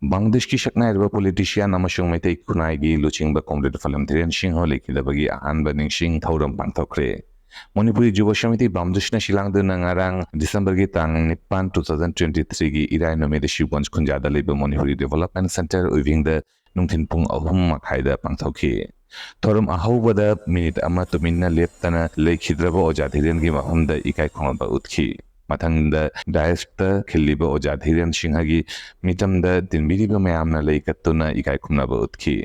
बांग्लादेश की शकनाइरबा politician अमसुंग Meitei खुनाइगी लुचिंगबा comrade फलम धीरेन सिंह लेखिदबगी अहानबा निंगसिंग थौरम पांथोखरे मणिपुरी युवा समिति बामदुसना शिलांगदना ngarang December gi tang 9 2023 gi irai nomede Shibgonj khunjada leba Manipuri Development Center uiving the nungthin pung ahum makhaida pangthokhi thorum ahawbada minute ama tuminna leptana lekhidraba ojathiren gi mahumda ikai khongba utkhi mathangda daista khiliba ojathiren singhagi mitamda dinbiriba mayamna leikatuna ikai khumnaba utkhi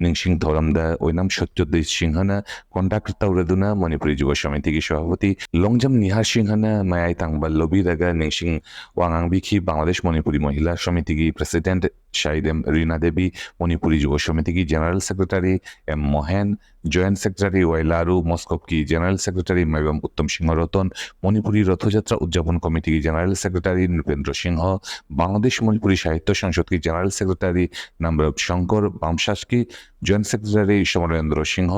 निंगसिंग थौरमदा ओइनाम सत्यदेव सिंहना contact तौरदुना मणिपुरी युवा समिति की सभापति लोंगजम निहार सिंहना मयाई तांगबा लोबीरगा निंगसिंग वांगांगबिखी बांग्लादेश मणिपुरी महिला समिति की president Shaidem Rina Devi Manipuri Yuva Samiti की general secretary M Mohan joint secretary वाइलारू Moscow की जनरल सेक्रेटरी मैवम उत्तम सिंह रतन मणिपुरी रथयात्रा उद्यापन कमिटी की जनरल सेक्रेटरी नृपेंद्र सिंह बांग्लादेश मणिपुरी साहित्य संसद की जनरल सेक्रेटरी नम्रब शंकर बामशास की जॉइंट सेक्रेटरी समरेंद्र सिंह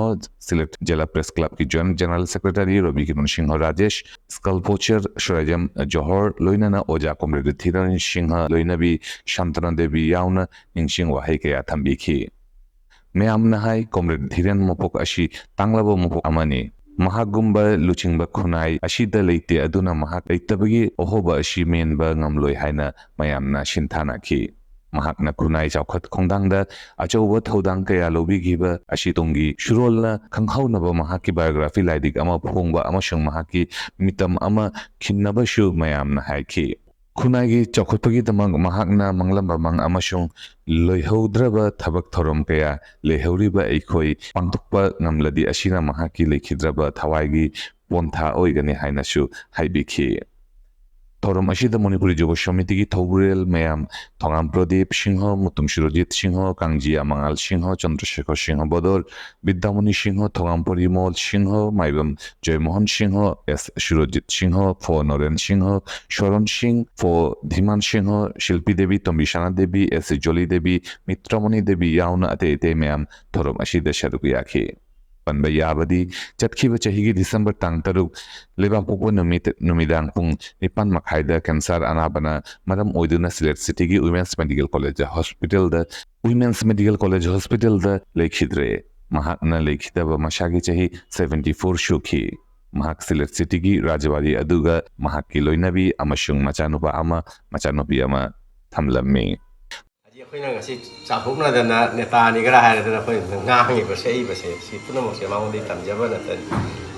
सिलेट जिला प्रेस क्लब की joint general secretary Ravi Kiran Singh Rajesh sculpture शराजम जोहर लोइनाना ओजा कॉमरेड धीरन सिंह लोइनबी शांतना देवी याउना निंगसिंग वाहै कया थंबिखी मैम हाई कॉमरेड धीरेन मपोक अशी तांगलाबो मपोक अमानी महागुम्बा लुचिंगबा खुनाई अशीदा लेते अदुना महाक लेतबगी ओहोबा अशी मेनबा ngamloi haina mayamna shinthanaखी महाकना खुनाई चौखत खोंदांगदा अचौबा थौदांग कया लोबीगिबा अशी तोंगी शुरोलना खंगहाउनबा महाकी बायोग्राफी लाइदिक अमा फोंगबा अमसुंग महाकी मितम अमा खिन्नबा शु mayamna हाइखी खुनागी चौखतपगी दमंग महाकना मंगलम बमंग अमसुंग लोइहौद्रबा थबक थोरम कया लेहौरिबा एखोई पांतुकपा ngamladi अशीना महाकी लेखिद्रबा थवाइगी पोंथा ओइगनी हाइनासु हाइबिखी थोरम अशीदा मणिपुरी युवा समिति की थौबुरेल मैम थोंगाम प्रदीप सिंह मुतुम शिरोजित सिंह कांजिया मंगाल सिंह चंद्रशेखर सिंह बदर विद्यामणि सिंह थोंगाम परिमल सिंह माइबम जयमोहन सिंह एस शिरोजित सिंह फो नरेन सिंह शरण सिंह फो धीमान सिंह शिल्पी देवी तंबिशाना देवी एस जोली देवी मित्रमणि देवी याउना अते अते मैम थोरम अशीदा शरुकियाखी पनबा याबदी चटखिबा चहिगी दिसंबर तांग तरुक लेबापोको नुमिदांग पुंग निपान मखाइदा कैंसर अनाबना मरम ओइदुना सिलेट सिटी की वुमेन्स मेडिकल कॉलेज हॉस्पिटल द वुमेन्स मेडिकल कॉलेज हॉस्पिटल द लेखिद्रे महाकना लेखिदबा मशागी चहि 74 शुखी महाक सिलेट सिटी की राजवारी अदुगा महाकी लोइनबी अमसुंग मचानुबा अमा मचानुबी अमा थमलम्मी ꯑꯩꯈꯣꯏꯅ ꯉꯁꯤ ꯆꯥꯎꯊꯣꯛꯅꯗꯅ ꯅꯦꯇꯥꯅꯤ ꯈꯔ ꯍꯥꯏꯔꯗꯅ ꯑꯩꯈꯣꯏ ꯉꯥꯡꯉꯤꯕ ꯁꯛꯏꯕꯁꯦ ꯁꯤ ꯄꯨꯝꯅꯃꯛꯁꯦ ꯃꯉꯣꯟꯗꯒꯤ ꯇꯝꯖꯕ ꯅꯠꯇꯅꯤ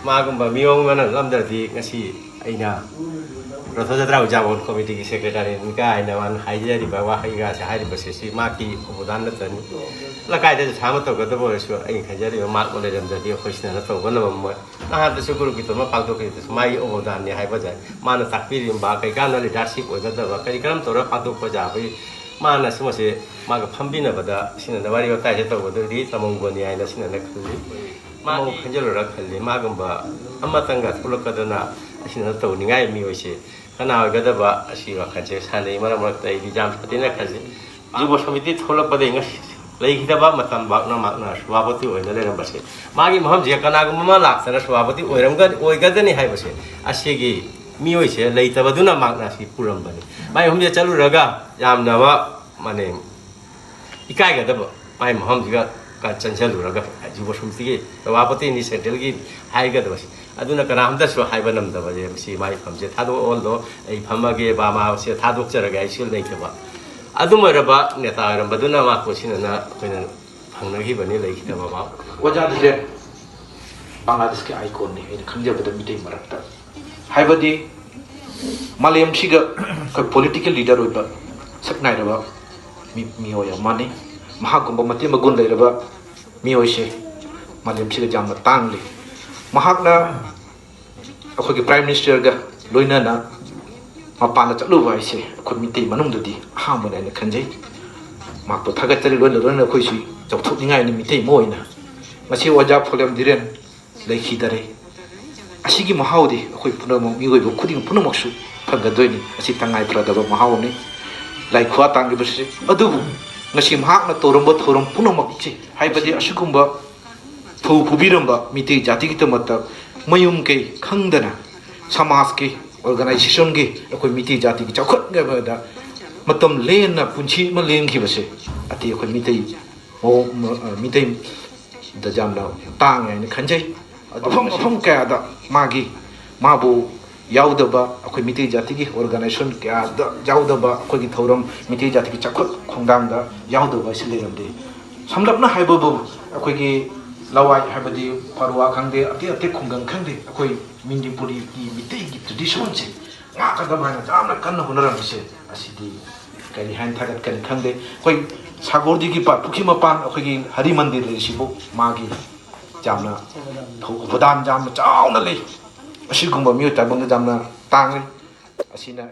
ꯃꯥꯒꯨꯝꯕ ꯃꯤꯑꯣꯏ ꯑꯃꯅ ꯉꯝꯗ꯭ꯔꯗꯤ ꯉꯁꯤ ꯑꯩꯅ ꯔꯊꯌꯥꯇ꯭ꯔꯥ ꯎꯗ꯭ꯌꯥꯄꯟ ꯀꯃꯤꯇꯤꯒꯤ ꯁꯦꯀ꯭ꯔꯦꯇꯔꯤꯅꯤ ꯀꯥꯏꯅ ꯃꯥꯅ ꯍꯥꯏꯖꯔꯤꯕ ꯋꯥꯍꯩꯒꯁꯦ ꯍꯥꯏꯔꯤꯕꯁꯦ ꯁꯤ ꯃꯥꯒꯤ ꯑꯣꯕꯗꯥꯟ ꯅꯠꯇꯅꯤ ꯂꯩꯀꯥꯏꯗꯁꯨ ꯊꯥ ꯑꯃ ꯇꯧꯒꯗꯕ ꯑꯣꯏꯔꯁꯨ ꯑꯩꯅ ꯈꯟꯖꯔꯤꯕ ꯃꯥꯛ ꯂꯩꯔꯝꯗ꯭ꯔꯗꯤ ꯑꯩꯈꯣꯏ ꯁꯤꯅ ꯇꯧꯕ ꯉꯝꯃꯣꯏ ꯅꯍꯥꯟꯗꯁꯨ ꯒꯨꯔꯨꯒꯤꯇꯣ ꯑꯃ ꯄꯥꯡꯊꯣꯛꯈꯤꯕꯗꯁꯨ ꯃꯥꯒꯤ ꯑꯣꯕꯗꯥꯟꯅꯤ ꯍꯥꯏꯕ ꯌꯥꯏ ꯃꯥꯅ ꯇꯥꯛꯄꯤꯔꯤꯕ ꯀꯩꯀꯥꯟꯗ ꯂꯤꯗꯔꯁꯤꯞ ꯑꯣꯏꯒꯗꯕ ꯀꯔꯤ ꯀꯔꯝ ꯇꯧꯔꯒ ꯄꯥꯡꯊꯣꯛꯄ ꯌꯥꯕꯒꯤ माना सिमसे माग फंबिनबदा सिनना वारी वताइसे तौबदि तमंगोनी आइना सिनना खल्ली मागो खंजलरा खल्ली मागंबा अमतंगा थुलकदना सिनना तौनिगाय मियोइसे कना गदबा असि वखजे सानै मरमरत इदि जाम फतिना खल्ली जुब समिति थुलकदे ngस लेखिदबा मतम बागना मागना सभापति ओइना लेरबसे मागी महम जे कनागुमा लाक्सना सभापति ओइगदनी हाइबसे असिगी मियोइसे लेतबदुना मागना सि पुरमबनी माइ हमजे चलुरगा यामनवा माने इकाइगदब माइ महमजिगा का चंचलुरगा जुब समितिगी सभापति नि सेंट्रल की हाइगदबस अदुना कनामदसु हाइबा नमदबजे सि माइ फमजे थादो ओलदो ए फमगे बामा से थादोकचरगा इसिल नैतबा अदुमरबा नेता रंबदुना मा कोसिनना कोइन फंगनगिबनि लेखिदबा बा ओजादे बांग्लादेश के आइकॉन ने खंजबद मिटे मरक्ता हाइबदी मालेम सिगा कोइ पॉलिटिकल लीडर ओइबा सकनाइरबा मियोया माने महाकुंभ मते मगुन लेरबा मियोइसे मालेम सिगा जामना तांगले महाकना अखोगी प्राइम मिनिस्टर गा लोइनाना मपाना चलुबा इसे अखोइ मिते मनुंगदि हामना ने खंजै माको थागतरि लोइना अखोइसि चौथोनिङाइ नि मिते मोइना मसी ओजा फोलेम दिरेन लेखिदरे असिगी महाउदि अखोइ पुनमक मिगोइबो खुदिं पुनमकसु फगदोइनि असि तंगाइ प्रदबा महाउनि लाइखुआ तांगिबसि अदुबु ngasi mahakna toromba thorom punamakchi haibadi asugumba thou phubiramba miti jati ki tamata mayum ke khangdana samaj ke organization ke akoi miti jati ki chakhat ga da matam lena punchi ma len ki base ati khoi mitei o mitei da jamna tang ai ni khanjai phom ka da magi mabu yaudaba akhoi mitei jati ki organization kya da yaudaba akhoi ki thoram mitei jati ki chakhot khongdang da yaudaba sileram de samlapna haibabu akhoi ki lawai habadi parwa khangde ati khonggang khangde akhoi Manipuri ki mitei ki tradition che nga ka da bana jamna kanna hunaram se asidi kari han thagat kan khangde koi sagordi ki pa pukhi ma pan akhoi ki hari mandir le sibu magi jamna thodan jam chauna le asigumba mi ta bang jamna tang asina